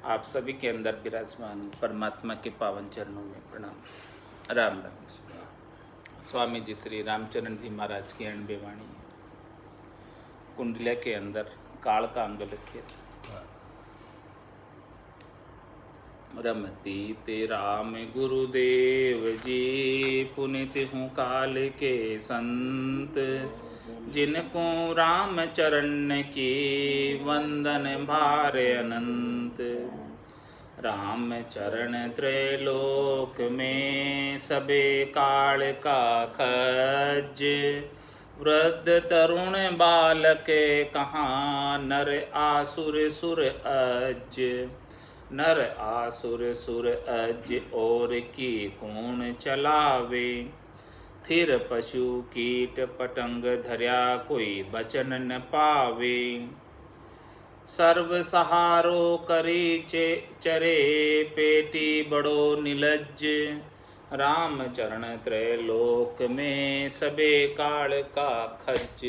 आप सभी के अंदर विराजमान परमात्मा के पावन चरणों में प्रणाम। राम राम। स्वामी जी श्री रामचरण जी महाराज की 91 वाणी कुंडलिया के अंदर काल का अंग लिखे। रमती ते राम गुरुदेव जी, पुनित हूँ काल के संत, जिनको राम चरण की वंदन भार अनंत। राम चरण त्रैलोक में सबे काल का खज, वृद्ध तरुण बालक कहाँ नर आसुर सुर अज। नर आसुर सुर अज और की कौन चलावे, थिर पशु कीट पतंग धर्या कोई बचन न पावे। सर्व सहारो करी चरे पेटी बड़ो निलज्ज, राम चरण त्रैलोक में सबे काल का खर्च।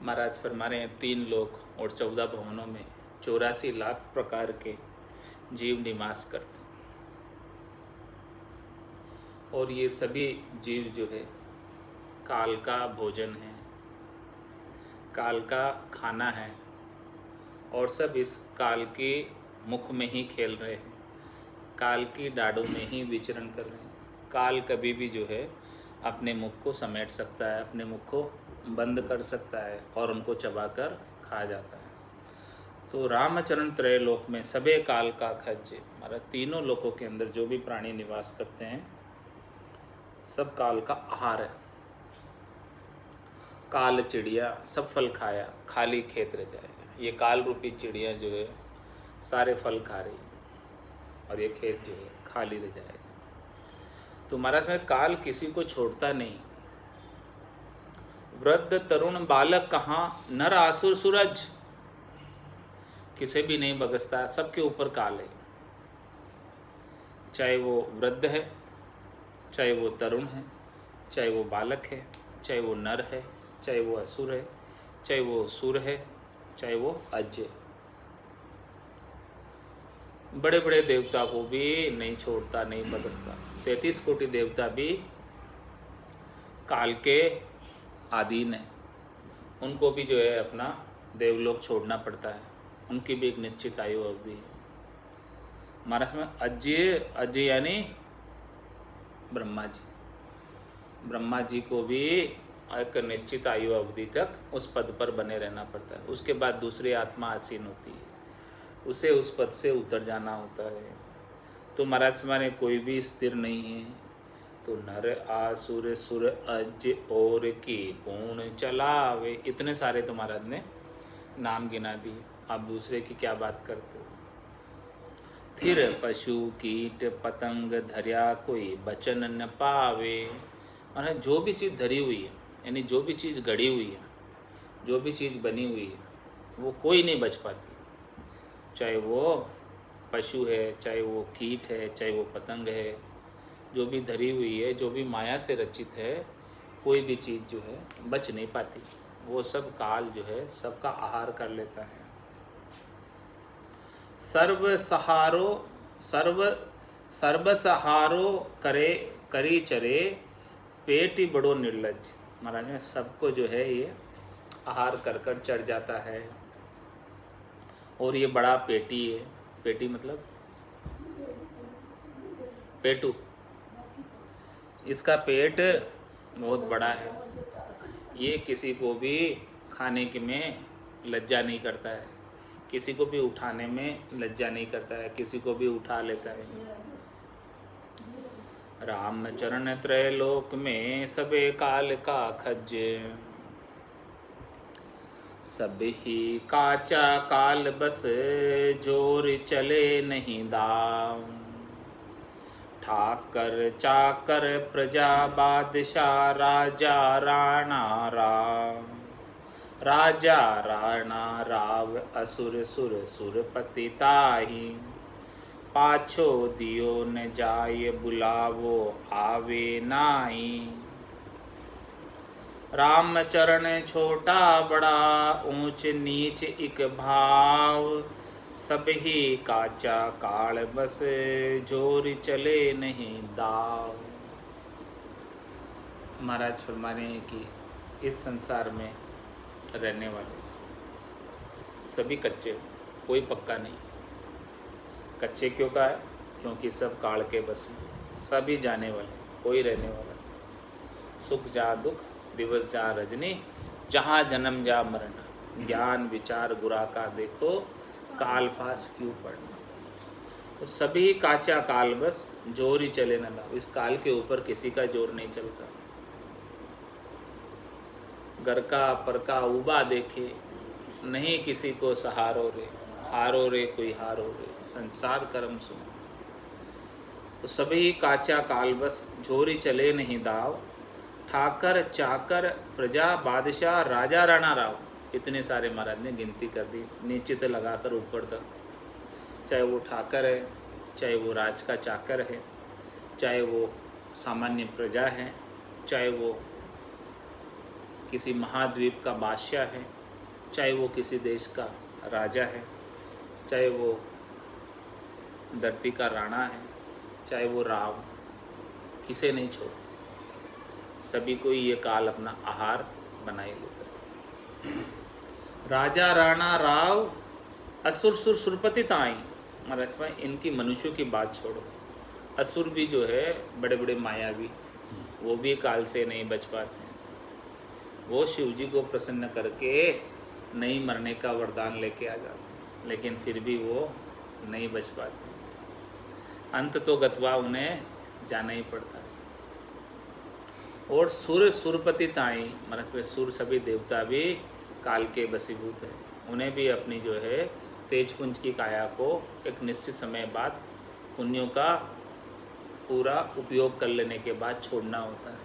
महाराज फरमा रहे हैं 3 लोक और 14 भवनों में 84 लाख प्रकार के जीव निवास करते हैं, और ये सभी जीव जो है काल का भोजन है, काल का खाना है, और सब इस काल के मुख में ही खेल रहे हैं, काल की डाड़ों में ही विचरण कर रहे हैं। काल कभी भी जो है अपने मुख को समेट सकता है, अपने मुख को बंद कर सकता है और उनको चबाकर खा जाता है। तो रामचरण त्रैलोक में सबे काल का खज, हमारा तीनों लोकों के अंदर जो भी प्राणी निवास करते हैं सब काल का आहार है। काल चिड़िया सब फल खाया, खाली खेत रह जाएगा। ये काल रूपी चिड़िया जो है सारे फल खा रही है और ये खेत जो है खाली रह जाएगा। तो महाराज में काल किसी को छोड़ता नहीं। वृद्ध तरुण बालक कहाँ नर आसुर सूरज, किसे भी नहीं बगसता, सबके ऊपर काल है। चाहे वो वृद्ध है, चाहे वो तरुण है, चाहे वो बालक है, चाहे वो नर है, चाहे वो असुर है, चाहे वो सुर है, चाहे वो अज है। बड़े बड़े देवता को भी नहीं छोड़ता, नहीं बदसता। 33 कोटि देवता भी काल के अधीन है, उनको भी जो है अपना देवलोक छोड़ना पड़ता है, उनकी भी एक निश्चित आयु अवधि है। महाराज में अज यानी ब्रह्मा जी, ब्रह्मा जी को भी एक निश्चित आयु अवधि तक उस पद पर बने रहना पड़ता है। उसके बाद दूसरी आत्मा आसीन होती है, उसे उस पद से उतर जाना होता है। तो महाराज माने कोई भी स्थिर नहीं है। तो नर आसुर सुर अज और की कौन चलावे, इतने सारे तो महाराज ने नाम गिना दिए। आप दूसरे की क्या बात करते हो। थिर पशु कीट पतंग धर्या कोई बचन न पावे, और जो भी चीज़ धरी हुई है, यानी जो भी चीज़ गढ़ी हुई है, जो भी चीज़ बनी हुई है, वो कोई नहीं बच पाती। चाहे वो पशु है, चाहे वो कीट है, चाहे वो पतंग है, जो भी धरी हुई है, जो भी माया से रचित है, कोई भी चीज़ जो है बच नहीं पाती। वो सब काल जो है सबका आहार कर लेता है। सर्व सहारो करे करी चरे पेटी बड़ो निर्लज। महाराज में सबको जो है ये आहार कर कर चढ़ जाता है, और ये बड़ा पेटी है। पेटी मतलब पेटू, इसका पेट बहुत बड़ा है। ये किसी को भी खाने के में लज्जा नहीं करता है, किसी को भी उठाने में लज्जा नहीं करता है, किसी को भी उठा लेता है। राम चरण त्रैलोक में सबे काल का खज, सब ही काचा काल बस जोर चले नहीं दाम। ठाकर चाकर प्रजा बादशाह राजा राणा राम, राजा राणा राव असुर सुर सुरपति ताही। पाछो दियो न जाय बुलावो आवे नाई। राम चरण छोटा बड़ा ऊंच नीच इक भाव, सब ही काचा काल बस जोर चले नहीं दाव। महाराज फरमा रहे हैं कि इस संसार में रहने वाले सभी कच्चे, कोई पक्का नहीं। कच्चे क्यों कहा है? क्योंकि सब काल के बस में, सभी जाने वाले, कोई रहने वाला नहीं। सुख जा दुख, दिवस जा रजनी, जहाँ जन्म जा मरना, ज्ञान विचार गुरा का देखो, काल फास क्यों पड़ना। तो सभी काचा काल बस जोर ही चले न लाओ। इस काल के ऊपर किसी का जोर नहीं चलता। घर का पर का उबा देखे, नहीं किसी को सहारो रे, हारो रे कोई हारो रे, संसार कर्म सुनो। तो सभी काचा काल बस जोरी चले नहीं दाव, ठाकर चाकर प्रजा बादशाह राजा राणा राव। इतने सारे महाराज ने गिनती कर दी, नीचे से लगाकर ऊपर तक। चाहे वो ठाकर है, चाहे वो राज का चाकर है, चाहे वो सामान्य प्रजा है, चाहे वो किसी महाद्वीप का बादशाह है, चाहे वो किसी देश का राजा है, चाहे वो धरती का राणा है, चाहे वो राव, किसे नहीं छोड़ता। सभी को ये काल अपना आहार बनाए लेता है। राजा राणा राव असुर सुर सुरपति ताई। महाराज भाई इनकी मनुष्यों की बात छोड़ो, असुर भी जो है बड़े बड़े मायावी, वो भी काल से नहीं बच पाते हैं। वो शिव जी को प्रसन्न करके नहीं मरने का वरदान लेके आ जाते हैं, लेकिन फिर भी वो नहीं बच पाते। अंत तो गतवा उन्हें जाना ही पड़ता है। और सुर सुरपति ताई, मतलब सुर सभी देवता भी काल के बसीभूत हैं। उन्हें भी अपनी जो है तेजपुंज की काया को एक निश्चित समय बाद पुण्यों का पूरा उपयोग कर लेने के बाद छोड़ना होता है।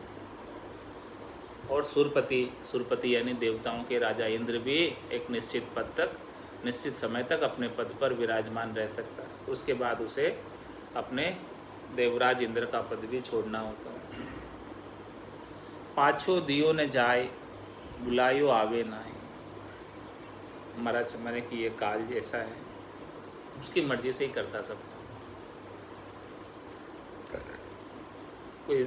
और सुरपति यानी देवताओं के राजा इंद्र भी एक निश्चित पद तक, निश्चित समय तक अपने पद पर विराजमान रह सकता है। उसके बाद उसे अपने देवराज इंद्र का पद भी छोड़ना होता है। पाछो दियो न जाए, बुलायो आवे नाए। महाराज समझे कि ये काल जैसा है, उसकी मर्जी से ही करता सब। कोई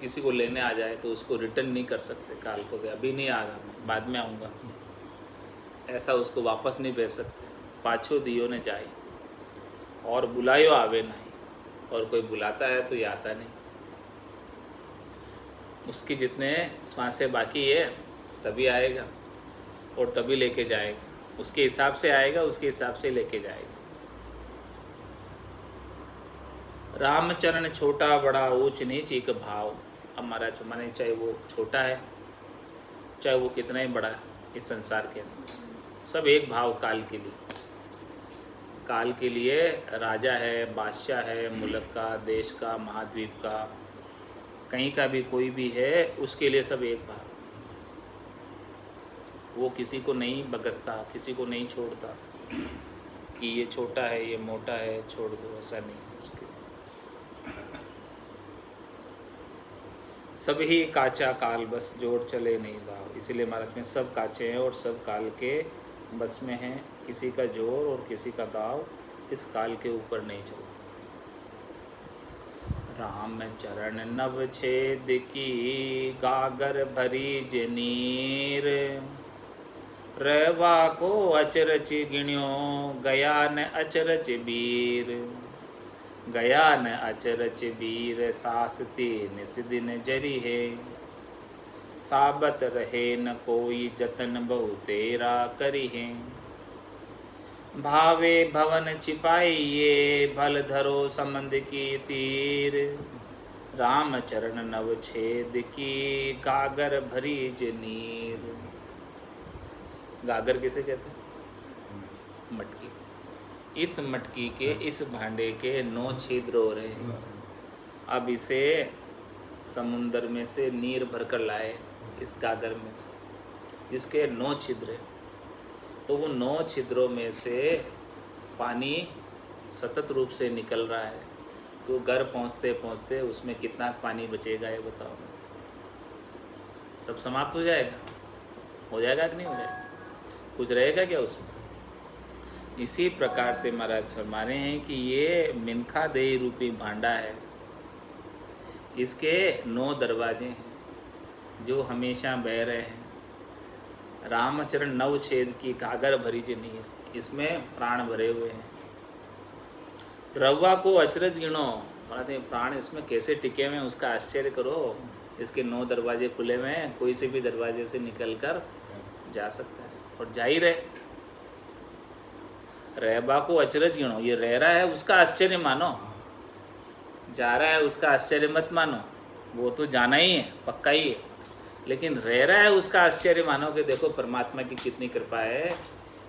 किसी को लेने आ जाए तो उसको रिटर्न नहीं कर सकते काल को, गया अभी नहीं आ रहा मैं, बाद में आऊँगा, ऐसा उसको वापस नहीं भेज सकते। पाछो दियो न जाए और बुलायो आवे नहीं। और कोई बुलाता है तो ये आता नहीं। उसकी जितने सांसें बाकी है तभी आएगा और तभी लेके जाएगा। उसके हिसाब से आएगा, उसके हिसाब से लेके जाएगा। रामचरण छोटा बड़ा ऊंच नीच एक भाव। अब महाराज माने चाहे वो छोटा है, चाहे वो कितना ही बड़ा है, इस संसार के अंदर सब एक भाव काल के लिए। काल के लिए राजा है, बादशाह है, मुल्क का, देश का, महाद्वीप का, कहीं का भी कोई भी है, उसके लिए सब एक भाव। वो किसी को नहीं बगसता, किसी को नहीं छोड़ता कि ये छोटा है, ये मोटा है, छोड़ दो, ऐसा नहीं उसके। सब ही काचा काल बस जोर चले नहीं दाव। इसीलिए महाराज में सब काचे हैं और सब काल के बस में हैं। किसी का जोर और किसी का दाव इस काल के ऊपर नहीं चलता। राम चरण नव छेद की गागर भरी जनीर, रहवा को अचरच गिण्यो गया न अचरच बीर। गया न अचरच बीर सासते निस्दिन जरी है, साबत रहे न कोई जतन बहु तेरा करी है। भावे भवन छिपाइए भल धरो संबंध की तीर, राम चरण नव छेद की गागर भरी जनीर। गागर किसे कहते हैं? मटकी। इस मटकी के, इस भांडे के 9 छिद्र हो रहे हैं। अब इसे समुंदर में से नीर भरकर लाए इस गागर में से, जिसके 9 छिद्र हैं। तो वो 9 छिद्रों में से पानी सतत रूप से निकल रहा है। तो घर पहुंचते पहुंचते उसमें कितना पानी बचेगा ये बताओ। सब समाप्त हो जाएगा? हो जाएगा कि नहीं हो जाएगा? कुछ रहेगा क्या उसमें? इसी प्रकार से महाराज फरमा रहे हैं कि ये मिनखा देही रूपी भांडा है, इसके 9 दरवाजे हैं जो हमेशा बह रहे हैं। रामचरण नव छेद की कागर भरी जनीर, इसमें प्राण भरे हुए हैं। रवा को अचरज गिनो, महाराज प्राण इसमें कैसे टिके हुए हैं उसका आश्चर्य करो। इसके 9 दरवाजे खुले हुए हैं, कोई से भी दरवाजे से निकल कर जा सकता है और जा ही रहे। रहबा को अचरज गिनो, ये रह रहा है उसका आश्चर्य मानो, जा रहा है उसका आश्चर्य मत मानो, वो तो जाना ही है, पक्का ही है। लेकिन रह रहा है उसका आश्चर्य मानो कि देखो परमात्मा की कितनी कृपा है।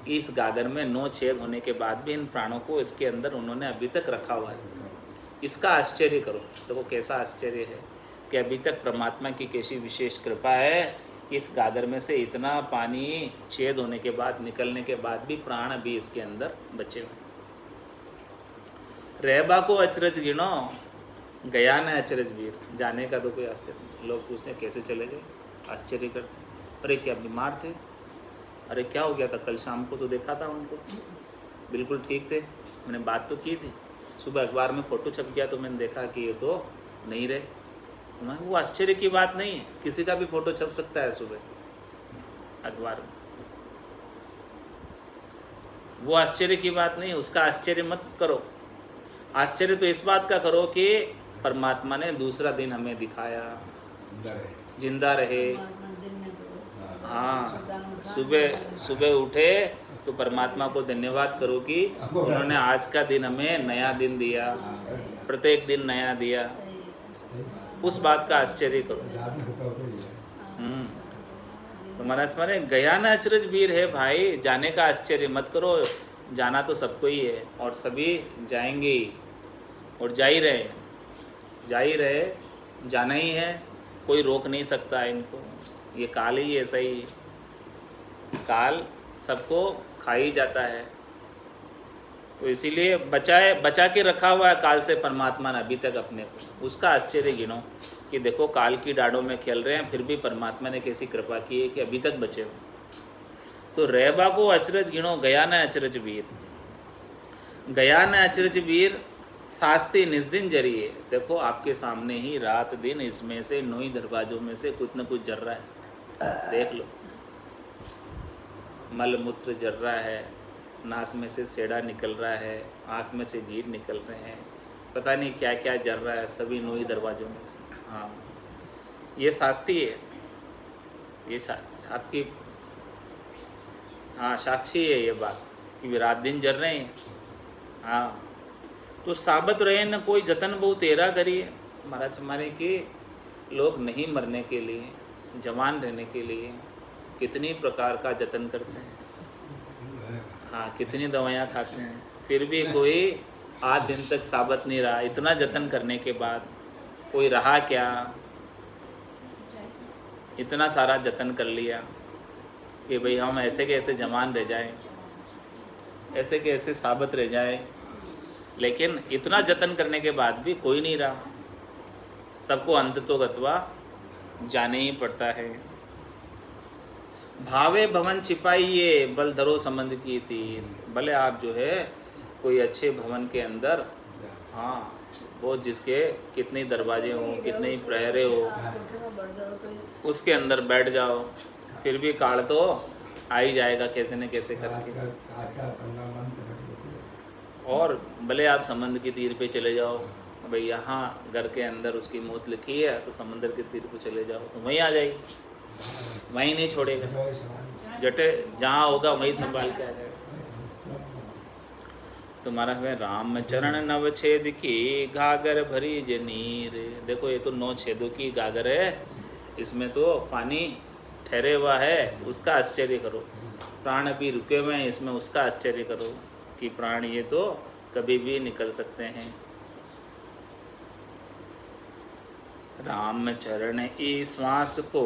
इस गागर में 9 छेद होने के बाद भी इन प्राणों को इसके अंदर उन्होंने अभी तक रखा हुआ है। इसका आश्चर्य करो, देखो कैसा आश्चर्य है कि अभी तक परमात्मा की कैसी विशेष कृपा है कि इस गागर में से इतना पानी छेद होने के बाद, निकलने के बाद भी प्राण अभी इसके अंदर बचे हुए। रहबा को अचरज गिनो, गया न अचरज वीर, जाने का तो कोई आश्चर्य नहीं। लोग पूछते हैं कैसे चले गए, आश्चर्य करते, अरे क्या बीमार थे, अरे क्या हो गया था, कल शाम को तो देखा था उनको बिल्कुल ठीक थे, मैंने बात तो की थी, सुबह अखबार में फ़ोटो छप गया तो मैंने देखा कि ये तो नहीं रहे। वो आश्चर्य की बात नहीं है, किसी का भी फ़ोटो छप सकता है सुबह अखबार में, वो आश्चर्य की बात नहीं है, उसका आश्चर्य मत करो। आश्चर्य तो इस बात का करो कि परमात्मा ने दूसरा दिन हमें दिखाया, जिंदा रहे। हाँ, सुबह उठे तो परमात्मा को धन्यवाद करो कि उन्होंने आज का दिन हमें नया दिन दिया, प्रत्येक दिन नया दिया, उस बात का आश्चर्य करो। तो महाराज माने गया ना अचरज वीर है भाई, जाने का आश्चर्य मत करो, जाना तो सबको ही है और सभी जाएंगे ही और जा ही रहे, जाना ही है, कोई रोक नहीं सकता इनको। ये काल ही ऐसा ही, काल सबको खा ही जाता है। तो इसीलिए बचा के रखा हुआ है काल से परमात्मा ने अभी तक अपने को, उसका आश्चर्य गिनो कि देखो काल की डाड़ों में खेल रहे हैं, फिर भी परमात्मा ने कैसी कृपा की है कि अभी तक बचे हो। तो रहबा को अचरज गिनो, गया न अचरज वीर, गया न अचरज वीर, शास्ति निस्दिन जरिए। देखो आपके सामने ही रात दिन इसमें से 9 दरवाजों में से कुछ न कुछ जर रहा है, देख लो, मल मूत्र जर रहा है, नाक में से सेड़ा निकल रहा है, आँख में से गिर निकल रहे हैं, पता नहीं क्या क्या जर रहा है, सभी 9 दरवाजों में से। हाँ, ये शास्त्री है, ये आपकी हाँ साक्षी है ये बात कि रात दिन जर रहे हैं। हाँ, तो साबत रहे न कोई जतन बहु तेरा करिए। महाराज हमारे कि लोग नहीं मरने के लिए, जवान रहने के लिए कितनी प्रकार का जतन करते हैं। हाँ, कितनी दवाइयाँ खाते हैं, फिर भी कोई 8 दिन तक साबत नहीं रहा। इतना जतन करने के बाद कोई रहा क्या, इतना सारा जतन कर लिया कि भाई हम ऐसे के ऐसे जवान रह जाएं, ऐसे के ऐसे साबत रह जाए, लेकिन इतना जतन करने के बाद भी कोई नहीं रहा। सबको अंत तो गत्वा जाने ही पड़ता है। भावे भवन छिपाइए, बल धरो संबंध की तीर। भले आप जो है कोई अच्छे भवन के अंदर, हाँ, वो जिसके कितने दरवाजे हो, कितने ही प्रहरे हो, उसके अंदर बैठ जाओ, फिर भी काल तो आ ही जाएगा कैसे न कैसे करके। और भले आप समंदर की तीर पे चले जाओ, भाई यहाँ घर के अंदर उसकी मौत लिखी है तो समंदर के तीर पे चले जाओ तो वहीं आ जाएगी, वहीं नहीं छोड़ेगा, जटे जहाँ होगा वहीं संभाल के आ जाएगा। तुम्हारा है राम चरण नव छेद की गागर भरी जनीर। देखो ये तो 9 छेदों की गागर है, इसमें तो पानी ठहरे हुआ है, उसका आश्चर्य करो। प्राण भी रुके हुए हैं इसमें, उसका आश्चर्य करो कि प्राण ये तो कभी भी निकल सकते हैं। राम चरण ई श्वास को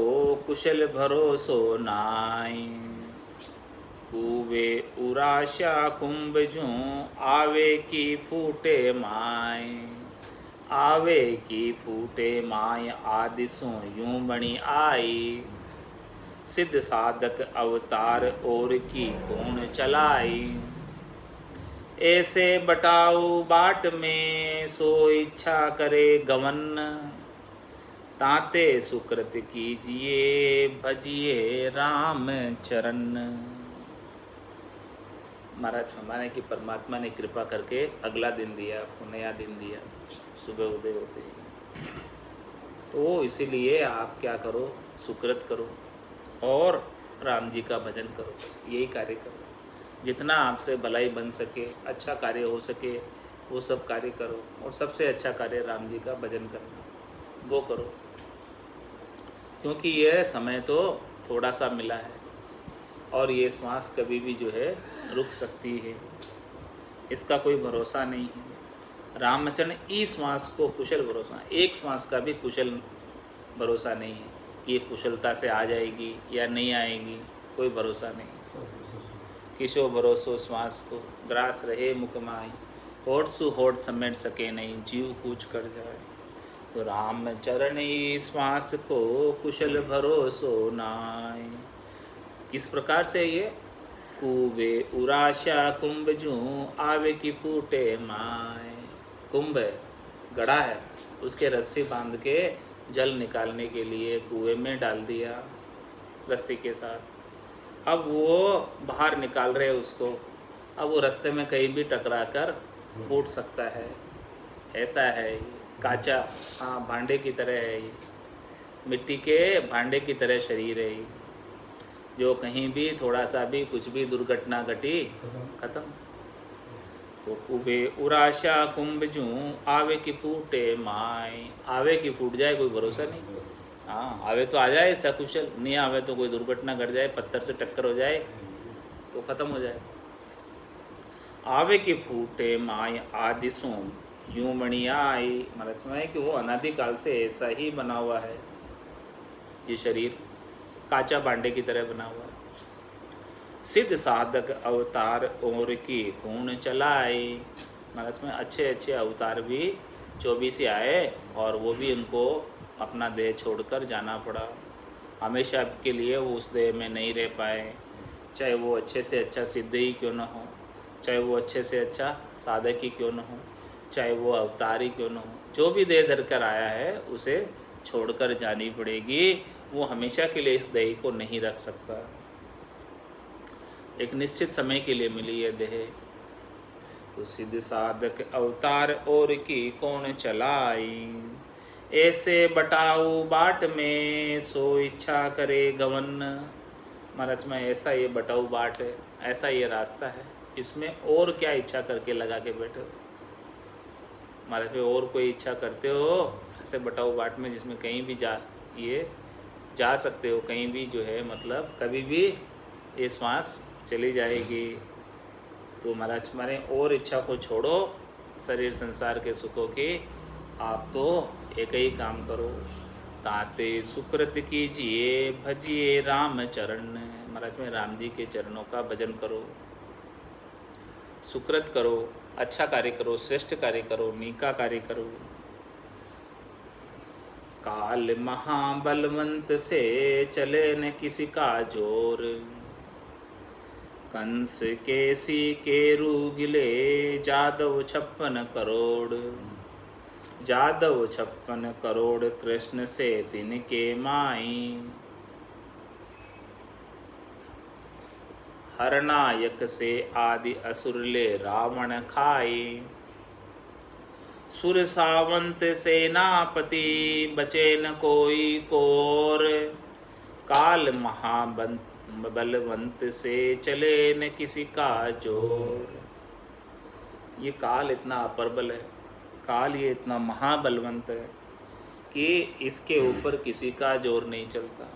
कुशल भरोसो नाई। कूवे उराशा कुंभ जूं आवे की फूटे माय। आवे की फूटे माय आदिसों यूं बणी आई। सिद्ध साधक अवतार और की कौन चलाई। ऐसे बटाऊ बाट में सो इच्छा करे गवन, ताते सुकृत कीजिए भजिए राम चरण। महाराज फरमाने कि परमात्मा ने कृपा करके अगला दिन दिया, आपको नया दिन दिया सुबह उदय होते ही। तो इसीलिए आप क्या करो, सुकृत करो और राम जी का भजन करो, बस यही कार्य करो। जितना आपसे भलाई बन सके, अच्छा कार्य हो सके, वो सब कार्य करो। और सबसे अच्छा कार्य राम जी का भजन करना, वो करो। क्योंकि यह समय तो थोड़ा सा मिला है और ये श्वास कभी भी जो है रुक सकती है, इसका कोई भरोसा नहीं है। रामचरण इस श्वास को कुशल भरोसा, एक श्वास का भी कुशल भरोसा नहीं है कि ये कुशलता से आ जाएगी या नहीं आएगी, कोई भरोसा नहीं। किसो भरोसो श्वास को, ग्रास रहे मुख माई, होठ सु होठ समेट सके नहीं, जीव कूच कर जाए। तो रामचरण इस श्वास को कुशल भरोसो नाय। किस प्रकार से ये, कुबे उराशा कुंभ जू आवे की फूटे माय। कुंभ है, गड़ा है, उसके रस्सी बांध के जल निकालने के लिए कुएं में डाल दिया रस्सी के साथ। अब वो बाहर निकाल रहे उसको, अब वो रास्ते में कहीं भी टकरा कर फूट सकता है, ऐसा है। काचा, हाँ, भांडे की तरह है ये, मिट्टी के भांडे की तरह शरीर है ये, जो कहीं भी थोड़ा सा भी कुछ भी दुर्घटना घटी खत्म। तो कुबे उराशा कुंभ जू आवे की फूटे माय। आवे की फूट जाए कोई भरोसा नहीं। हाँ, आवे तो आ जाए सकुशल, नहीं आवे तो कोई दुर्घटना घट जाए, पत्थर से टक्कर हो जाए तो खत्म हो जाए। आवे की फूटे माय आदि सोम यूं मणि आई। महाराज में है कि वो अनादिकाल से ऐसा ही बना हुआ है ये शरीर, काचा भांडे की तरह बना हुआ है। सिद्ध साधक अवतार और की कौन चलाए। महाराज में अच्छे अच्छे अवतार भी 24 ही आए और वो भी उनको अपना देह छोड़कर जाना पड़ा। हमेशा के लिए वो उस देह में नहीं रह पाए, चाहे वो अच्छे से अच्छा सिद्ध ही क्यों न हो, चाहे वो अच्छे से अच्छा साधक ही क्यों न हो, चाहे वो अवतार ही क्यों न हो। जो भी देह धर कर आया है उसे छोड़कर जानी पड़ेगी। वो हमेशा के लिए इस देह को नहीं रख सकता, एक निश्चित समय के लिए मिली है देह। तो सिद्ध साधक अवतार और की कौन चलाई। ऐसे बटाऊ बाट में सो इच्छा करे गवन। महाराज में ऐसा ये बटाऊ बाट है, ऐसा ये रास्ता है, इसमें और क्या इच्छा करके लगा के बैठे हो। महाराज पे और कोई इच्छा करते हो ऐसे बटाऊ बाट में, जिसमें कहीं भी जा सकते हो, कहीं भी जो है मतलब कभी भी ये श्वास चली जाएगी। तो महाराज मारे और इच्छा को छोड़ो शरीर संसार के सुखों की, आप तो एक ही काम करो, ताते सुकृत कीजिए भजिए राम चरण। महाराज में राम जी के चरणों का भजन करो, सुकृत करो, अच्छा कार्य करो, श्रेष्ठ कार्य करो, नीका कार्य करो। काल महाबलवंत से चले न किसी का जोर, कंस केसी केरू गिले जादव 56 करोड़। जादव 56 करोड़ कृष्ण से तिनके माई। हरनायक से आदि असुर ले रावण खाई। सुर सावंत सेनापति बचे न कोई कोर। काल महाबलवंत से चले न किसी का जोर। ये काल इतना अप्रबल है, काल ये इतना महाबलवंत है कि इसके ऊपर किसी का जोर नहीं चलता।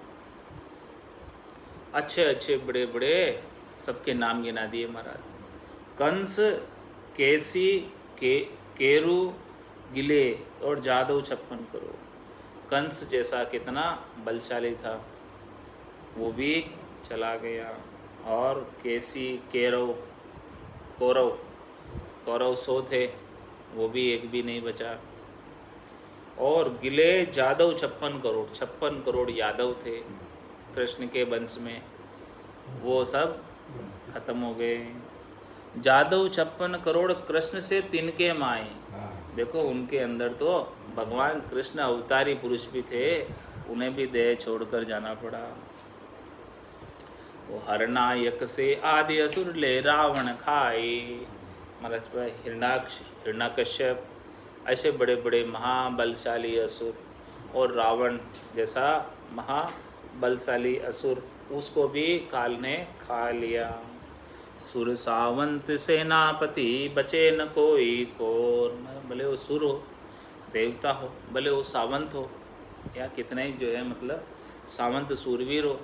अच्छे अच्छे बड़े बड़े सबके नाम गिना दिए महाराज। कंस, केसी, केरू, गिले और जादव 56 करोड़। कंस जैसा कितना बलशाली था वो भी चला गया, और केसी, कौरव 100 थे, वो भी एक भी नहीं बचा। और गिले जादव 56 करोड़ यादव थे कृष्ण के वंश में, वो सब खत्म हो गए। जादव 56 करोड़ कृष्ण से तिनके माए। हाँ। देखो उनके अंदर तो भगवान कृष्ण अवतारी पुरुष भी थे, उन्हें भी देह छोड़कर जाना पड़ा। वो हरनायक से आदि असुर ले रावण खाए। महाराज हिरणाक्ष, हिरणाकश्यप ऐसे बड़े बड़े महाबलशाली असुर, और रावण जैसा महाबलशाली असुर, उसको भी काल ने खा लिया। सुर सावंत सेनापति बचे न कोई कोर। भले वो सुर हो, देवता हो, भले वो सावंत हो, या कितने ही जो है मतलब सावंत सूरवीर हो,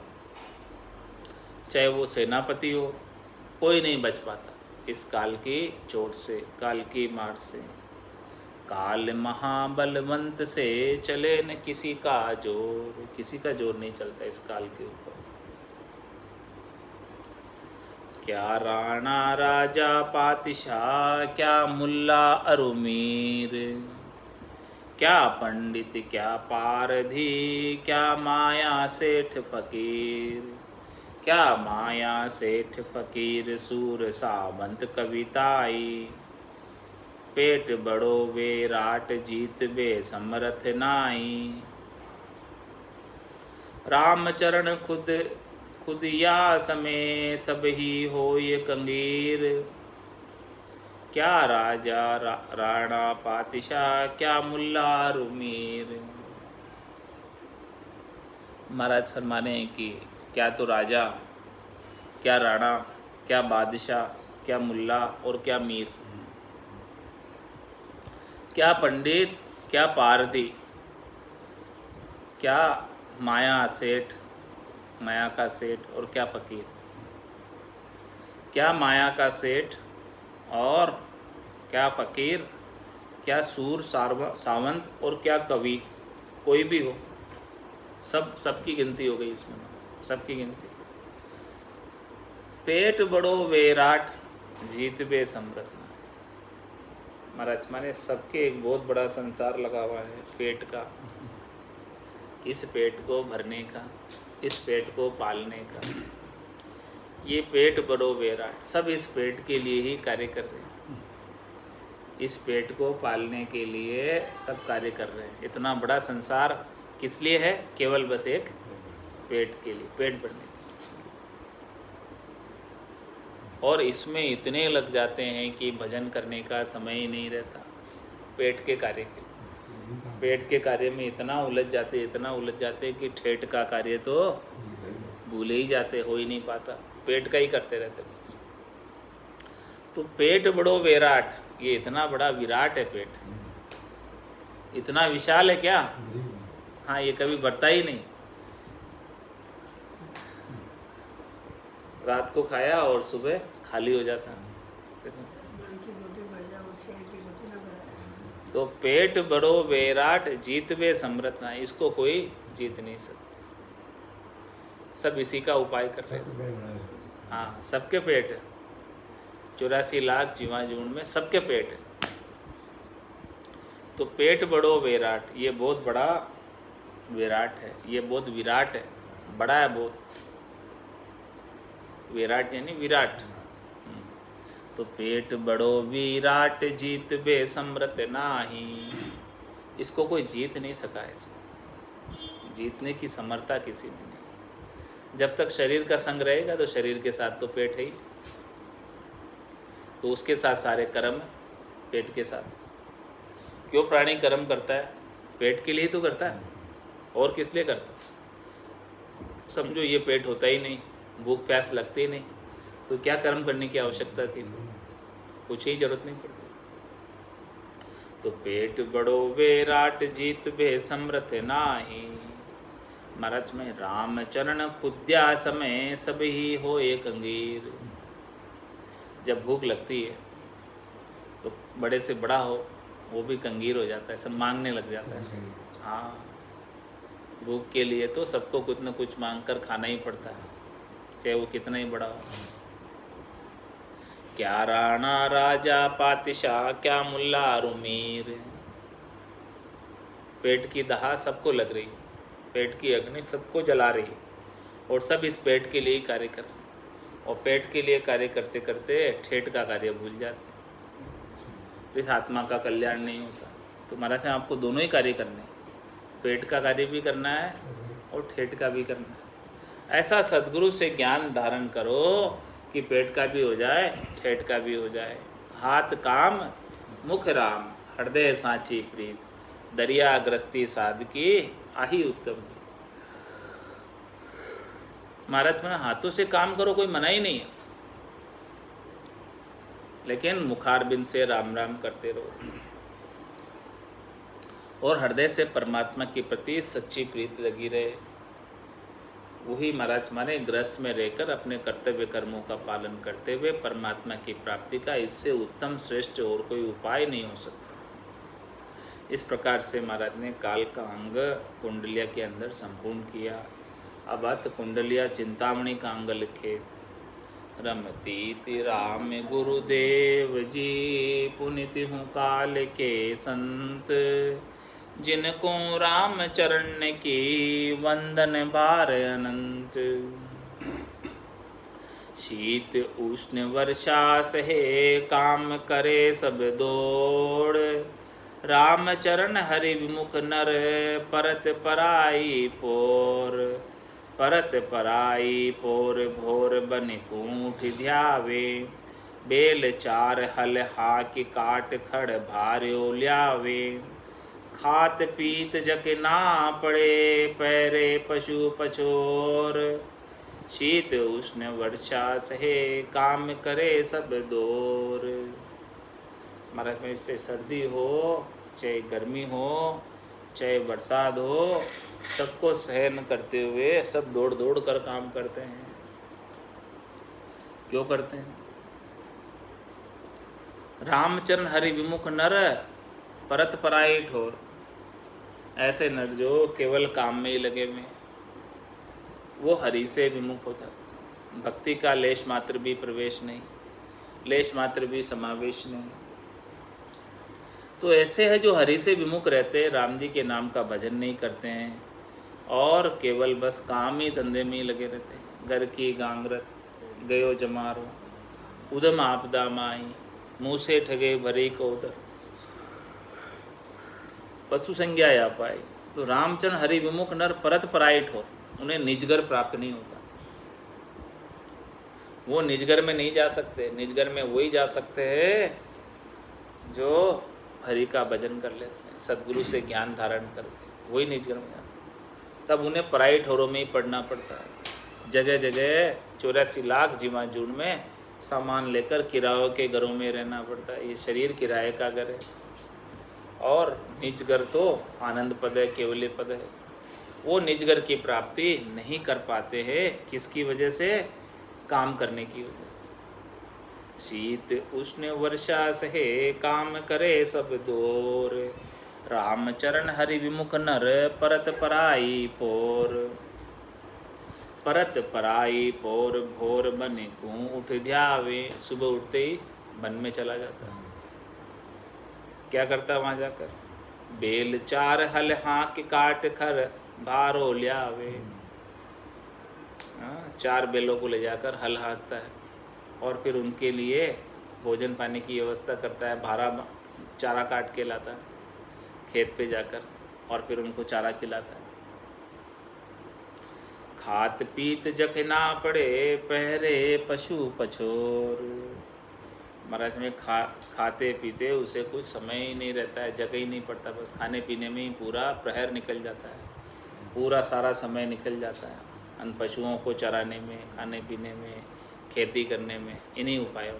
चाहे वो सेनापति हो, कोई नहीं बच पाता इस काल की चोट से, काल की मार से। काल महाबलवंत से चले न किसी का जोर। किसी का जोर नहीं चलता इस काल के ऊपर। क्या राणा राजा पातिशाह, क्या मुल्ला अरुमीर, क्या पंडित क्या पारधी, क्या माया सेठ फकीर। क्या माया सेठ फकीर सूर सावंत कविताई, पेट बड़ो विराट जीत बे समरथ नाई। रामचरण खुद खुद या समय सब ही होय कंगीर। क्या राजा राणा पातिशाह, क्या मुल्ला रुमीर। महाराज फरमाने हैं कि क्या तो राजा, क्या राणा, क्या बादशाह, क्या मुल्ला और क्या मीर, क्या पंडित, क्या पारधी, क्या माया सेठ, माया का सेठ, और क्या फकीर। क्या माया का सेठ और क्या फकीर, क्या सूर सावंत और क्या कवि, कोई भी हो, सबकी गिनती हो गई इसमें, सबकी गिनती। पेट बड़ो विराट जीत बे समृत। महाराज माने सबके एक बहुत बड़ा संसार लगा हुआ है पेट का, इस पेट को भरने का, इस पेट को पालने का। ये पेट बड़ो विराट, सब इस पेट के लिए ही कार्य कर रहे हैं, इस पेट को पालने के लिए सब कार्य कर रहे हैं। इतना बड़ा संसार किस लिए है? केवल बस एक पेट के लिए, पेट भरने। और इसमें इतने लग जाते हैं कि भजन करने का समय ही नहीं रहता पेट के कार्य के। पेट के कार्य में इतना उलझ जाते कि ठेठ का कार्य तो भूले ही जाते, हो ही नहीं पाता, पेट का ही करते रहते बस। तो पेट बड़ो विराट, ये इतना बड़ा विराट है पेट, इतना विशाल है क्या? हाँ, ये कभी बढ़ता ही नहीं। रात को खाया और सुबह खाली हो जाता। तो पेट बड़ो विराट जीत बे समृत ना, इसको कोई जीत नहीं सकता। सब इसी का उपाय कर रहे हैं। हाँ, सबके पेट है, 84 लाख जीवा जून में सबके पेट है। तो पेट बड़ो विराट, ये बहुत बड़ा विराट है, ये बहुत विराट है, बड़ा है बहुत। विराट यानी विराट। तो पेट बड़ो विराट जीत बे समृत नाही, इसको कोई जीत नहीं सका है। इसको जीतने की समर्था किसी में नहीं। जब तक शरीर का संग रहेगा तो शरीर के साथ तो पेट है ही, तो उसके साथ सारे कर्म पेट के साथ। क्यों प्राणी कर्म करता है? पेट के लिए तो करता है, और किस लिए करता है? समझो ये पेट होता ही नहीं, भूख प्यास लगती ही नहीं, तो क्या कर्म करने की आवश्यकता थी? कुछ ही जरूरत नहीं पड़ती। तो पेट बड़ो विराट जीत बे समृत नाही। महाराज में राम चरण खुद्या समय सब ही हो एक अंगीर। जब भूख लगती है तो बड़े से बड़ा हो वो भी कंगीर हो जाता है, सब मांगने लग जाता है। हाँ, भूख के लिए तो सबको कुछ न कुछ मांग कर खाना ही पड़ता है, चाहे वो कितना ही बड़ा हो। क्या राणा राजा पातिशाह, क्या मुल्ला रुमीर। पेट की दहा सबको लग रही है, पेट की अग्नि सबको जला रही है, और सब इस पेट के लिए ही कार्य कर रहे हैं। और पेट के लिए कार्य करते करते ठेठ का कार्य भूल जाते हैं, तो इस आत्मा का कल्याण नहीं होता। तो महाराज साहब आपको दोनों ही कार्य करने हैं, पेट का कार्य भी करना है और ठेठ का भी करना है। ऐसा सद्गुरु से ज्ञान धारण करो कि पेट का भी हो जाए, ठेठ का भी हो जाए। हाथ काम मुख राम, हृदय सांची प्रीत, दरिया ग्रस्ती साधकी आही उत्तम की। महाराज में हाथों से काम करो, कोई मना ही नहीं है, लेकिन मुखारबिंद से राम राम करते रहो और हृदय से परमात्मा के प्रति सच्ची प्रीत लगी रहे। वही महाराज माने गृहस्थ में रहकर अपने कर्तव्य कर्मों का पालन करते हुए परमात्मा की प्राप्ति का इससे उत्तम श्रेष्ठ और कोई उपाय नहीं हो सकता। इस प्रकार से महाराज ने काल का अंग कुंडलिया के अंदर संपूर्ण किया। अब अत कुंडलिया चिंतामणि का अंग लिखे। रमती राम गुरुदेव जी, पुनित हूँ काल के संत, जिनको राम चरण की वंदन भार अनंत। शीत उष्ण वर्षा सहे काम करे सब दौड़, राम चरण हरि विमुख नर परत पराई पोर। परत पराई पोर भोर बन कूठ ध्यावे, बेल चार हल हाकि काट खड़ भार्यो ल्यावे। खात पीत जक ना पड़े पैरे पशु पछोर, शीत उष्ण वर्षा सहे काम करे सब दौर। महाराज में इससे सर्दी हो चाहे गर्मी हो चाहे बरसात हो, सबको सहन करते हुए सब दौड़ दौड़ कर काम करते हैं। क्यों करते हैं? रामचरण हरि विमुख नर परत पराई ठोर। ऐसे नर जो केवल काम में ही लगे हुए, वो हरि से विमुख हो जाते। भक्ति का लेश मात्र भी प्रवेश नहीं, लेश मात्र भी समावेश नहीं। तो ऐसे है जो हरि से विमुख रहते, राम जी के नाम का भजन नहीं करते हैं और केवल बस काम ही धंधे में ही लगे रहते हैं। घर की गांगरत गयो जमारो, उदम आपदा माई, मुँह से ठगे भरे को उदर, पशु संज्ञा या पाए। तो रामचंद्र हरि विमुख नर परत पराइट हो, उन्हें निजगर प्राप्त नहीं होता। वो निजगर में नहीं जा सकते। निजगर में वही जा सकते हैं जो हरि का भजन कर लेते हैं, सद्गुरु से ज्ञान धारण करते, वही निजगर में जाते। तब उन्हें पराई ठोरों में ही पढ़ना पड़ता है। जगह जगह 84 लाख जीवा जून में सामान लेकर किरायों के घरों में रहना पड़ता है। ये शरीर किराए का घर है और निज घर तो आनंद पद है, केवल्य पद है। वो निज घर की प्राप्ति नहीं कर पाते हैं। किसकी वजह से? काम करने की वजह से। शीत उष्ण वर्षा सहे काम करे सब दौर, राम चरण हरि विमुख नर परत पराई पोर। परत पराई पोर भोर बने को उठ ध्यावे। सुबह उठते ही वन में चला जाता है। क्या करता है वहाँ जाकर? बेल चार हल हाँक काट खर भारो ल्यावे। 4 बेलों को ले जाकर हल हाँकता है और फिर उनके लिए भोजन पानी की व्यवस्था करता है। भारा चारा काट के लाता है खेत पे जाकर और फिर उनको चारा खिलाता है। खात पीत जक ना पड़े पहरे पशु पछोर। महाराज में खाते पीते उसे कुछ समय ही नहीं रहता है, जगह ही नहीं पड़ता, बस खाने पीने में ही पूरा प्रहर निकल जाता है, पूरा सारा समय निकल जाता है। अन पशुओं को चराने में, खाने पीने में, खेती करने में, इन्हीं उपायों में।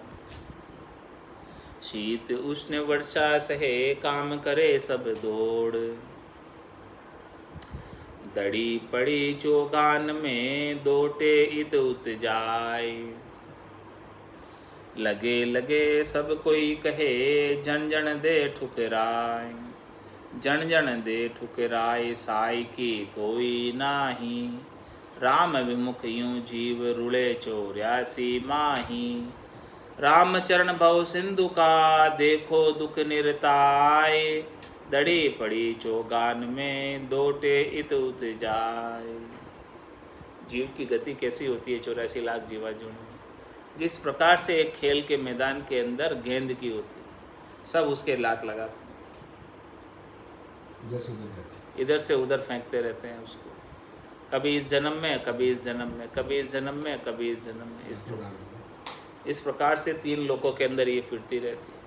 शीत उष्ण वर्षा सहे काम करे सब दौड़, दड़ी पड़ी चौगान में दोटे इत उत जाए। लगे लगे सब कोई कहे जन जन दे ठुकराए। जन जन दे ठुकराए साई की कोई नाही। राम विमुख यूं जीव रुड़े 84 माही। राम चरण भव सिंधु का देखो दुख निरताए। दड़ी पड़ी चौगान में दोटे इत उत जाए। जीव की गति कैसी होती है 84 लाख जीवाजून में? जिस प्रकार से एक खेल के मैदान के अंदर गेंद की होती है, सब उसके लात लगाते हैं, इधर से उधर फेंकते रहते हैं उसको, कभी इस जन्म में, कभी इस जन्म में, कभी इस जन्म में, कभी इस जन्म में। इस प्रकार से 3 लोकों के अंदर ये फिरती रहती है।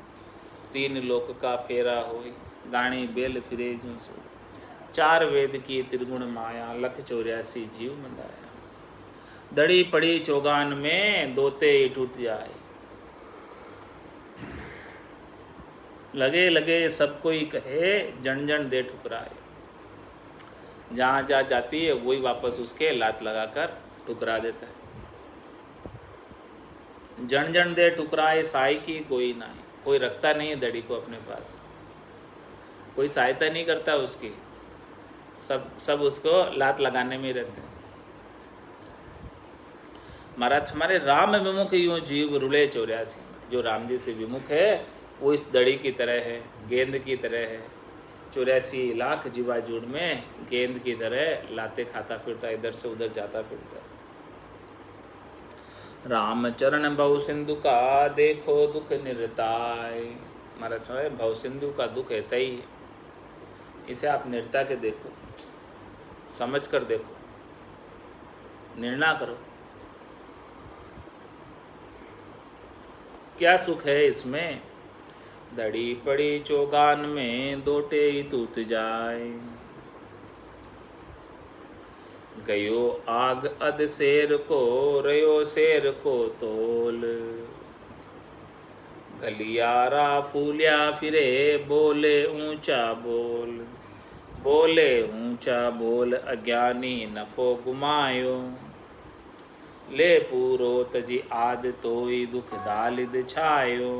3 लोक का फेरा होई, गाणी बेल फिरे जो सो, 4 वेद की त्रिगुण माया, लख 84 जीव मंदाया। दड़ी पड़ी चौगान में, दोते ही टूट जाए, लगे लगे सब कोई कहे, जन जन दे ठुकराए। जहाँ जहाँ जाती है वही वापस उसके लात लगाकर ठुकरा देता है। जन जन दे ठुकराए, साई की कोई नहीं, कोई रखता नहीं है दड़ी को अपने पास, कोई सहायता नहीं करता उसकी, सब उसको लात लगाने में रहते हैं। महाराज हमारे राम विमुख यूँ जीव रुले 84, जो राम जी से विमुख है वो इस दड़ी की तरह है, गेंद की तरह है। 84 लाख जीवाजूड़ में गेंद की तरह लाते खाता फिरता, इधर से उधर जाता फिरता। राम चरण भव सिंधु का, देखो दुख निरताय। महाराज भव सिंधु का दुख ऐसा ही है, इसे आप निरता के देखो, समझ कर देखो, निर्णय करो क्या सुख है इसमें। दड़ी पड़ी चौगान में, दोटे ही टूट जाए। गयो आग अध शेर को, रयो शेर को तोल। गलियारा फूलिया फिरे, बोले ऊंचा बोल। बोले ऊंचा बोल, अज्ञानी नफो गुमायो। ले पूरो तजी आद तोई, दुख दालिद छायो।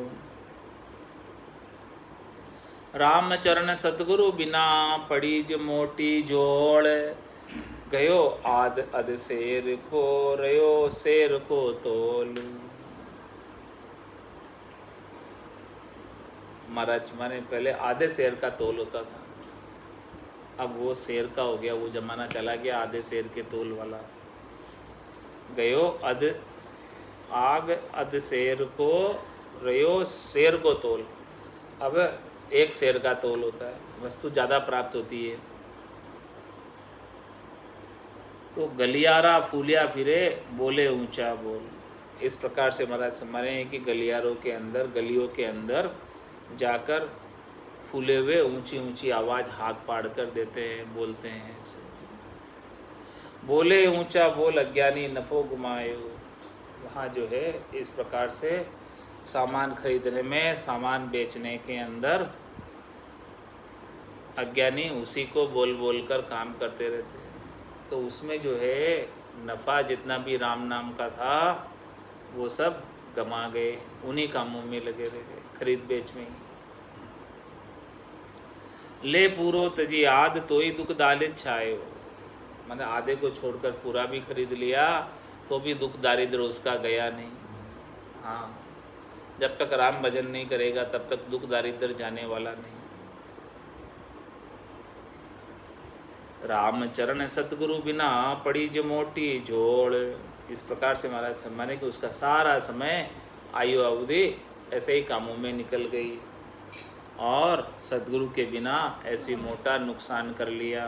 राम चरण सतगुरु बिना, पड़ी ज मोटी जोड़। गयो आद अध शेर को, रयो शेर को तोल। महाराज माने पहले आधे शेर का तोल होता था, अब वो शेर का हो गया, वो जमाना चला गया आधे शेर के तोल वाला। गयो अध आग अध शेर को, रयो शेर को तोल। अब 1 शेर का तोल होता है, वस्तु ज़्यादा प्राप्त होती है। तो गलियारा फूलिया फिरे, बोले ऊंचा बोल। इस प्रकार से महाराज हमारे हैं कि गलियारों के अंदर, गलियों के अंदर जाकर फूले हुए ऊंची ऊंची आवाज़ हाक पाड़ कर देते हैं, बोलते हैं ऐसे। बोले ऊंचा बोल, अज्ञानी नफो गुमायो। वहाँ जो है इस प्रकार से सामान खरीदने में, सामान बेचने के अंदर अज्ञानी उसी को बोल बोल कर काम करते रहते हैं। तो उसमें जो है नफ़ा जितना भी राम नाम का था वो सब गमा गए, उन्हीं कामों में लगे रह गए, खरीद बेच में ही। ले पूरो तजी आद तोई, दुख दालिद छायो। मैंने आधे को छोड़कर पूरा भी खरीद लिया तो भी दुख दारिद्र उसका गया नहीं। हाँ, जब तक राम भजन नहीं करेगा तब तक दुख दारिद्र जाने वाला नहीं। राम चरण सतगुरु बिना, पड़ी जो मोटी जोड़। इस प्रकार से महाराज माने कि उसका सारा समय, आयु अवधि ऐसे ही कामों में निकल गई और सतगुरु के बिना ऐसी मोटा नुकसान कर लिया।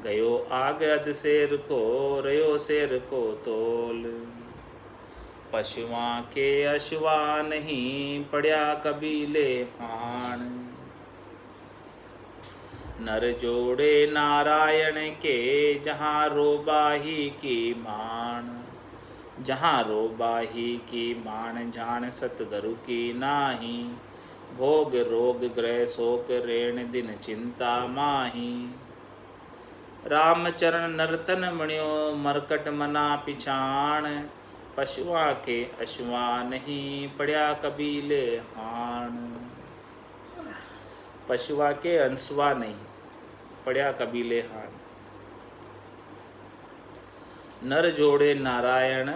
गयो आग अध शेर को, रयो शेर को तोल। पशुआ के अश्वा नहीं, पड़ा कबीले हाण। नर जोड़े नारायण के, जहाँ रोबाही की मान। जहाँ रोबाही की मान, जान सतगुरु की नाही। भोग रोग ग्रह शोक, रेण दिन चिंता माही। रामचरण नर्तन मणियो, मरकट मना पिछाण। पशुआ के अश्वा नहीं, पड़ा कबीले हाण। पशुआ के अंशवा नहीं, पड़ा कबीले हाण। नर जोड़े नारायण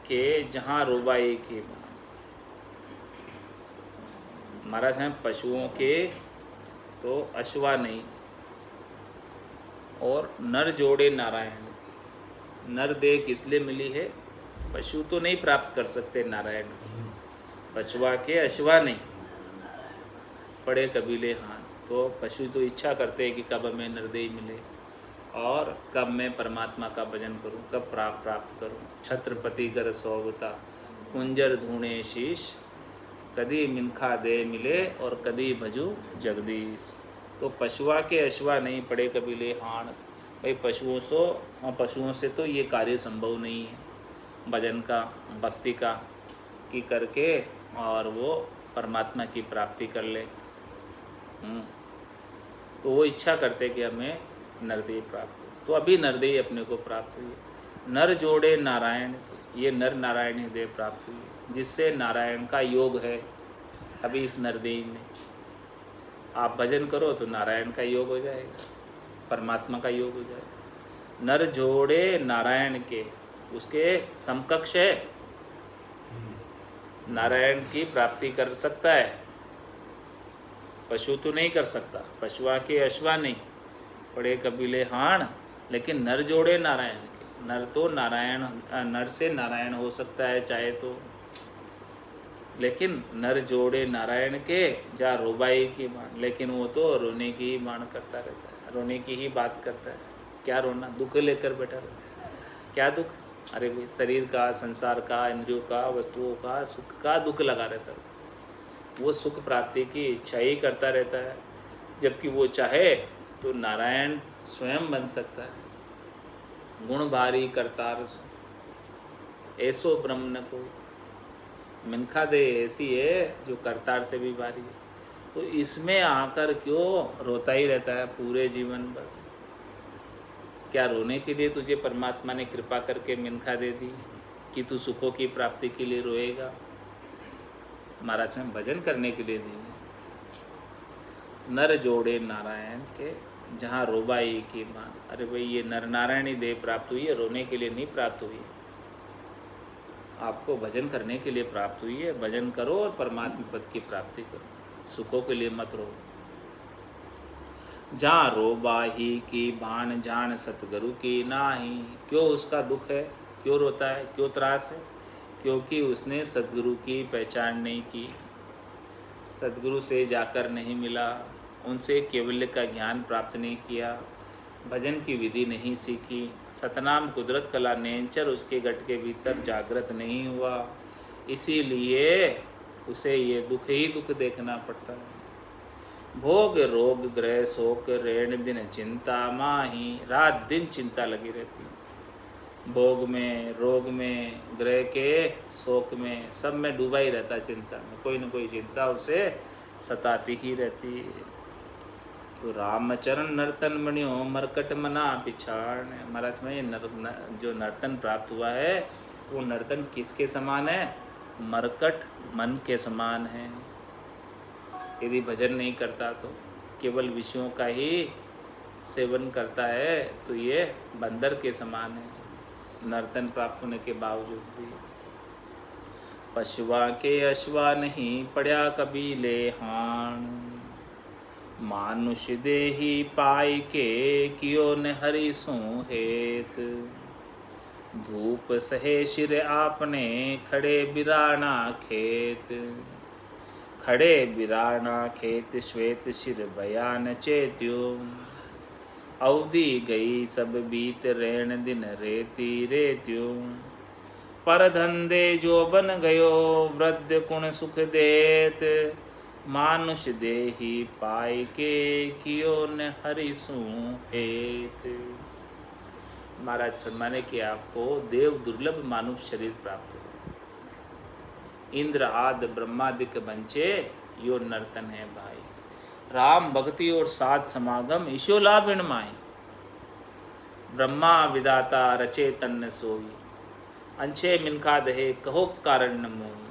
के, जहाँ रोबाई की मान। महाराज हैं पशुओं के तो अश्वा नहीं, और नर जोड़े नारायण। नर देह किस लिए मिली है पशु तो नहीं प्राप्त कर सकते नारायण को, पशुआ के अश्वा नहीं, पड़े कबीले हाँ। तो पशु तो इच्छा करते हैं कि कब हमें निर्दयी मिले और कब मैं परमात्मा का भजन करूं, कब प्राप्त करूं। छत्रपति कर सोवता कुंजर धूणे शीश, कदी मिनखा दे मिले और कदी भजू जगदीश। तो पशुआ के अश्वा नहीं, पड़े कबीले हाण। भाई पशुओं से तो ये कार्य संभव नहीं है भजन का, भक्ति का, कि करके और वो परमात्मा की प्राप्ति कर ले। तो वो इच्छा करते कि हमें नरदेही प्राप्त हो। तो अभी नरदेही अपने को प्राप्त हुई है। नर जोड़े नारायण, ये नर नारायण ही देह प्राप्त हुई है, जिससे नारायण का योग है अभी इस नरदेही में। आप भजन करो तो नारायण का योग हो जाएगा, परमात्मा का योग हो जाएगा। नर जोड़े नारायण के, उसके समकक्ष है, नारायण की प्राप्ति कर सकता है। पशु तो नहीं कर सकता, पशुआ के अश्वा नहीं, पड़े कबीले हाण, लेकिन नर जोड़े नारायण के। नर तो नारायण, नर से नारायण हो सकता है चाहे तो, लेकिन नर जोड़े नारायण के जा रोबाई की बाण, लेकिन वो तो रोने की ही बाण करता रहता है, रोने की ही बात करता है। क्या रोना, दुख लेकर बैठा रहता है। क्या दुख? अरे भाई शरीर का, संसार का, इंद्रियों का, वस्तुओं का, सुख का दुख लगा रहता है उसे। वो सुख प्राप्ति की इच्छा ही करता रहता है, जबकि वो चाहे तो नारायण स्वयं बन सकता है। गुण भारी करतार ऐसो ब्रह्म न कोई, मिनखा दे ऐसी है जो करतार से भी भारी है। तो इसमें आकर क्यों रोता ही रहता है पूरे जीवन भर? क्या रोने के लिए तुझे परमात्मा ने कृपा करके मिनखा दे दी कि तू सुखों की प्राप्ति के लिए रोएगा? महाराज ने भजन करने के लिए दी। नर जोड़े नारायण के जहाँ रोबाई की मान। अरे भाई ये नर नारायणी देह प्राप्त हुई है, रोने के लिए नहीं प्राप्त हुई है, आपको भजन करने के लिए प्राप्त हुई है। भजन करो और परमात्मा पद की प्राप्ति करो, सुखों के लिए मत रो। जहाँ रोबाही की बाण जान सतगुरु की नाही। क्यों उसका दुख है, क्यों रोता है, क्यों त्रास है? क्योंकि उसने सतगुरु की पहचान नहीं की, सतगुरु से जाकर नहीं मिला, उनसे केवल्य का ज्ञान प्राप्त नहीं किया, भजन की विधि नहीं सीखी, सतनाम कुदरत कला नेंचर उसके गट के भीतर जागृत नहीं हुआ, इसीलिए उसे ये दुख ही दुख देखना पड़ता है। भोग रोग ग्रह शोक रेण दिन चिंता माही। रात दिन चिंता लगी रहती है, भोग में, रोग में, ग्रह के शोक में, सब में डूबा ही रहता है चिंता में। कोई न कोई चिंता उसे सताती ही रहती है। तो रामचरण नर्तन बनियो मरकट मना पिछाड़। महाराज में ये जो नर्तन प्राप्त हुआ है वो नर्तन किसके समान है? मरकट मन के समान है। यदि भजन नहीं करता तो केवल विषयों का ही सेवन करता है तो ये बंदर के समान है, नर्तन प्राप्त होने के बावजूद भी। पशुआ के अश्वा नहीं, पड़ा कबीले हाण। मानुष देही पाई के, कियो न हरि सो हेत। धूप सहे शिर आपने, खड़े बिराना खेत। खड़े बिराना खेत श्वेत शिर बयान चेत्यो। अवधि गई सब बीत रेण दिन रेती रेत्यो। पर धंधे जो बन गयो, वृद्ध कुण सुख देत। मानुष देही पाई के, कियो न हरि सु हेत। महाराज फरमाने कि आपको देव दुर्लभ मानुष शरीर प्राप्त हो। इंद्र आदि ब्रह्मादिक बंचे यो नर्तन है भाई। राम भक्ति और साध समागम ईशो लाभ माई। ब्रह्मा विदाता रचे तन्न सोई। अंछे मिनखा दहे कहो कारण न मोई।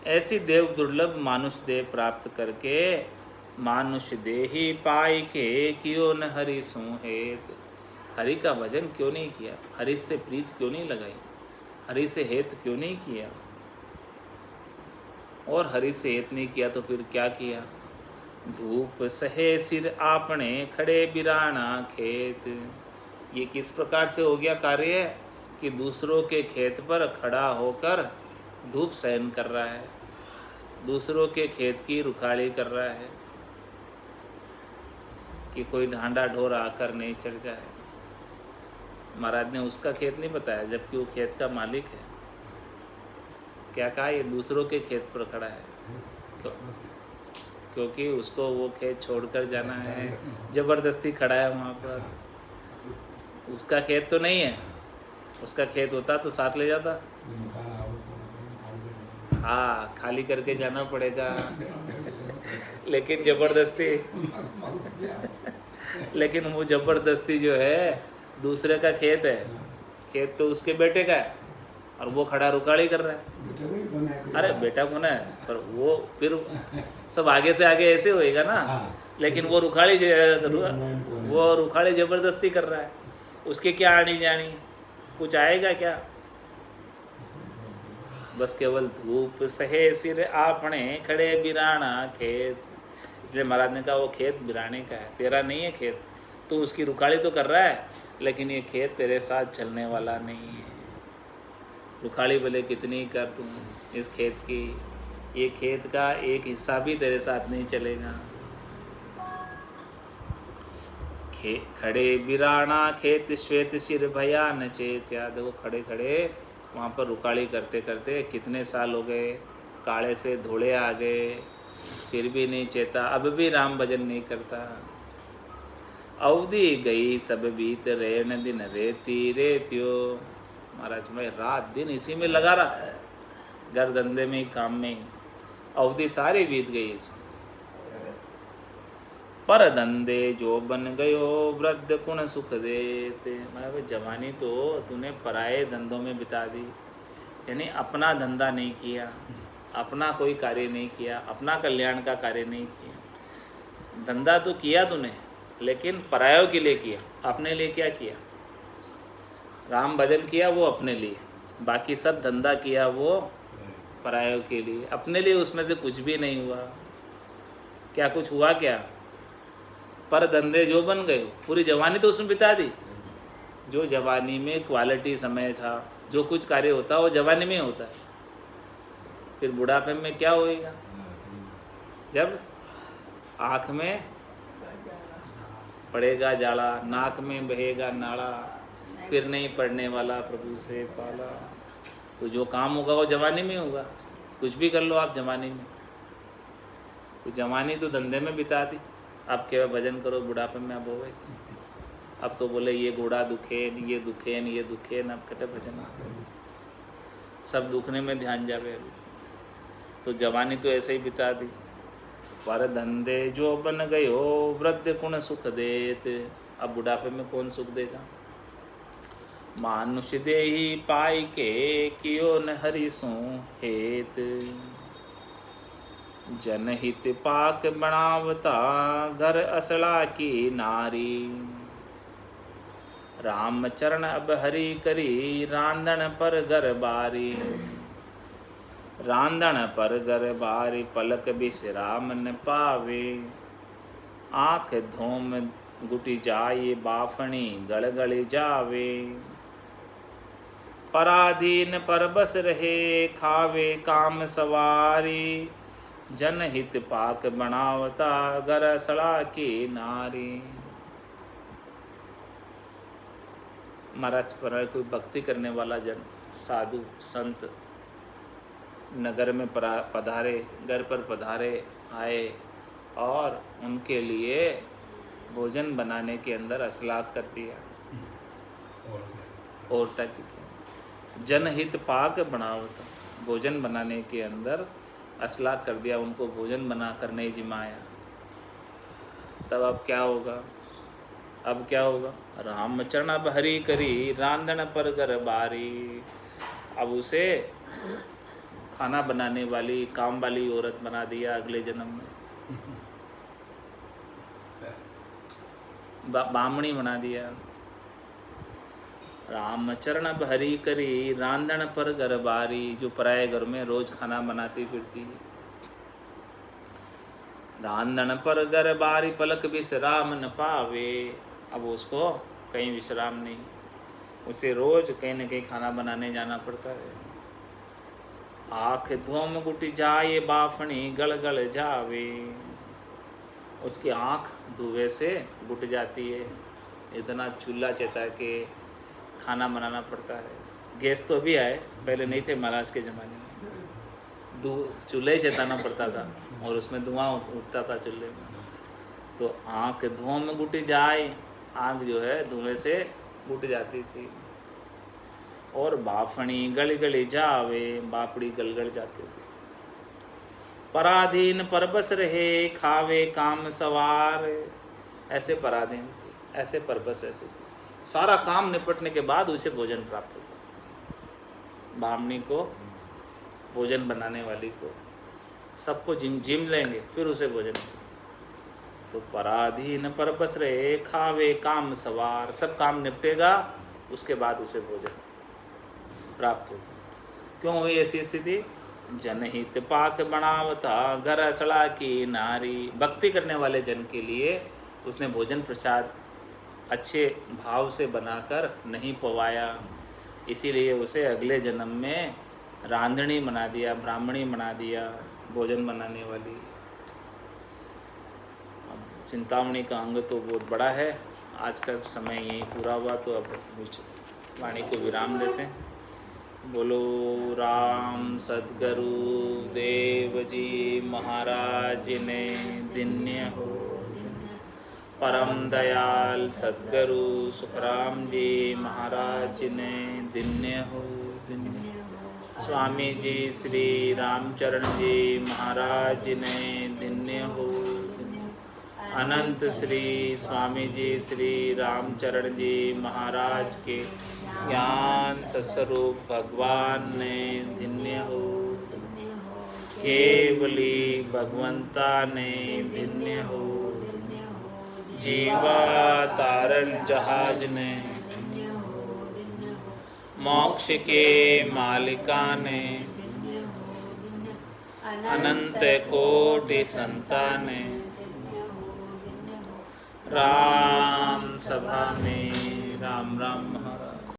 ऐसी देव दुर्लभ मानुष देह प्राप्त करके, मानुष देही पाई के, कियो न हरि सो हेत। हरि का भजन क्यों नहीं किया? हरि से प्रीत क्यों नहीं लगाई? हरि से हेत क्यों नहीं किया? और हरि से हेत नहीं किया तो फिर क्या किया? धूप सहे सिर आपने, खड़े बिराना खेत। ये किस प्रकार से हो गया कार्य? कि दूसरों के खेत पर खड़ा होकर धूप सहन कर रहा है, दूसरों के खेत की रुखाली कर रहा है कि कोई ढांडा ढोर आकर नहीं चढ़ जाए। महाराज ने उसका खेत नहीं बताया, जबकि वो खेत का मालिक है। क्या कहा? ये दूसरों के खेत पर खड़ा है क्योंकि उसको वो खेत छोड़कर जाना है, ज़बरदस्ती खड़ा है वहाँ पर। उसका खेत तो नहीं है, उसका खेत होता तो साथ ले जाता। हाँ, खाली करके जाना पड़ेगा, लेकिन ज़बरदस्ती लेकिन वो ज़बरदस्ती जो है, दूसरे का खेत है, खेत तो उसके बेटे का है और वो खड़ा रुकाड़ी कर रहा है। अरे बेटा कौन है, पर वो फिर सब आगे से आगे ऐसे होएगा ना, लेकिन वो रुखाड़ी ज़बरदस्ती कर रहा है। उसके क्या आनी जानी, कुछ आएगा क्या? बस केवल धूप सहे सिर आपने खड़े बिराना खेत। इसलिए महाराज ने कहा वो खेत बिराने का है, तेरा नहीं है खेत। तू उसकी रुखाड़ी तो कर रहा है, लेकिन ये खेत तेरे साथ चलने वाला नहीं है। रुखाड़ी भले कितनी कर तुम इस खेत की, ये खेत का एक हिस्सा भी तेरे साथ नहीं चलेगा। खड़े बिराना खेत श्वेत शिर भया न चेत। याद देखो, खड़े खड़े वहाँ पर रुकाड़ी करते करते कितने साल हो गए, काले से धोड़े आ गए, फिर भी नहीं चेता, अब भी राम भजन नहीं करता। अवधि गई सब बीत रेण दिन रेती रेत्यो। महाराज मैं रात दिन इसी में लगा रहा, घर धंधे में, काम में, अवधि सारी बीत गई इसमें। पर धंधे जो बन गयो वृद्ध कुण सुख देते। मतलब जवानी तो तूने पराए धंधों में बिता दी, यानी अपना धंधा नहीं किया, अपना कोई कार्य नहीं किया, अपना कल्याण का कार्य नहीं किया। धंधा तो किया तूने, लेकिन परायों के लिए किया, अपने लिए क्या किया? राम भजन किया वो अपने लिए, बाकी सब धंधा किया वो परायों के लिए। अपने लिए उसमें से कुछ भी नहीं हुआ। क्या कुछ हुआ क्या? पर धंधे जो बन गए, पूरी जवानी तो उसमें बिता दी। जो जवानी में क्वालिटी समय था, जो कुछ कार्य होता है वो जवानी में होता है, फिर बुढ़ापे में क्या होएगा? जब आँख में पड़ेगा जाला, नाक में बहेगा नाला, फिर नहीं पड़ने वाला प्रभु से पाला। तो जो काम होगा वो जवानी में होगा। कुछ भी कर लो आप जवानी में, तो जवानी तो धंधे में बिता दी। अब केवल भजन करो, बुढ़ापे में अब होवे। अब तो बोले ये घोड़ा दुखेन, ये दुखेन, ये दुखेन, अब कटे भजन सब दुखने में ध्यान जावे। अभी तो जवानी तो ऐसे ही बिता दी। पर धंधे जो बन गयो वृद्ध कुण सुख देत। अब बुढ़ापे में कौन सुख देगा? मानुष देही पाई के कियो न हरि सो हेत। जनहित पाक बनावता घर असला की नारी। राम चरण अब हरि करी रांधन पर घर बारी। रांधन पर घर बारी पलक विश्राम न पावे। आँख धूम गुटी जाए बाफणी गड़गड़ जावे। पराधीन पर बस रहे खावे काम सवारी। जनहित पाक बनावता घर सड़ा की नारी। महाराज पर कोई भक्ति करने वाला जन, साधु संत नगर में पधारे, घर पर पधारे, आए और उनके लिए भोजन बनाने के अंदर असलाक कर दिया। और तक जनहित पाक बनावता, भोजन बनाने के अंदर असलाक कर दिया, उनको भोजन बनाकर नहीं जिमाया। तब अब क्या होगा? अब क्या होगा? रामचरण अब हरि करी रांधन पर घर बारी। अब उसे खाना बनाने वाली, काम वाली औरत बना दिया अगले जन्म में, बामणी बना दिया। रामचरण अब हरि करी रांधन पर घर बारी। जो पराये घर में रोज खाना बनाती फिरती है। रांधन पर घर बारी पलक विश्राम न पावे। अब उसको कहीं विश्राम नहीं, उसे रोज कहीं न कहीं खाना बनाने जाना पड़ता है। आँख धोम गुट जाए बाफणी गल गल जावे, उसकी आँख धुएं से गुट जाती है। इतना चूल्हा चेता के खाना बनाना पड़ता है। गैस तो अभी आए, पहले नहीं थे महाराज के ज़माने में। चूल्हे ही चेताना पड़ता था और उसमें धुआं उठता था चूल्हे में। तो आँख धुआं में गुट जाए, आँख जो है धुएं से गुट जाती थी। और बाफणी गल गली जावे, बापड़ी गलगल जाती थी। पराधीन परबस रहे खावे काम सवार, ऐसे पराधीन थे, ऐसे परबस रहते थे। सारा काम निपटने के बाद उसे भोजन प्राप्त होता। ब्राह्मणी को, भोजन बनाने वाली को, सबको जिम लेंगे फिर उसे भोजन। तो पराधीन परबस रहे खावे काम सवार, सब काम निपटेगा उसके बाद उसे भोजन प्राप्त होगा। क्यों हुई ऐसी स्थिति? जनहित पाक बनावता घर असड़ा की नारी, भक्ति करने वाले जन के लिए उसने भोजन प्रसाद अच्छे भाव से बनाकर नहीं पवाया, इसीलिए उसे अगले जन्म में रांधणी बना दिया, ब्राह्मणी बना दिया, भोजन बनाने वाली। अब चिंतामणि का अंग तो बहुत बड़ा है। आज का समय यही पूरा हुआ, तो अब वाणी को विराम देते हैं। बोलो राम सद्गुरु देव जी महाराज ने धन्य हो। परम दयाल सद्गुरु सुखराम जी महाराज ने धन्य हो, धन्य। स्वामी जी श्री रामचरण जी महाराज ने धन्य हो। अनंत श्री स्वामी जी श्री रामचरण जी महाराज के ज्ञान सस्वरूप भगवान ने धन्य हो। केवली भगवंता ने धन्य हो। जीवा तारण जहाज ने, मोक्ष के मालिका ने, अनंत कोटि संताने, राम सभा में राम राम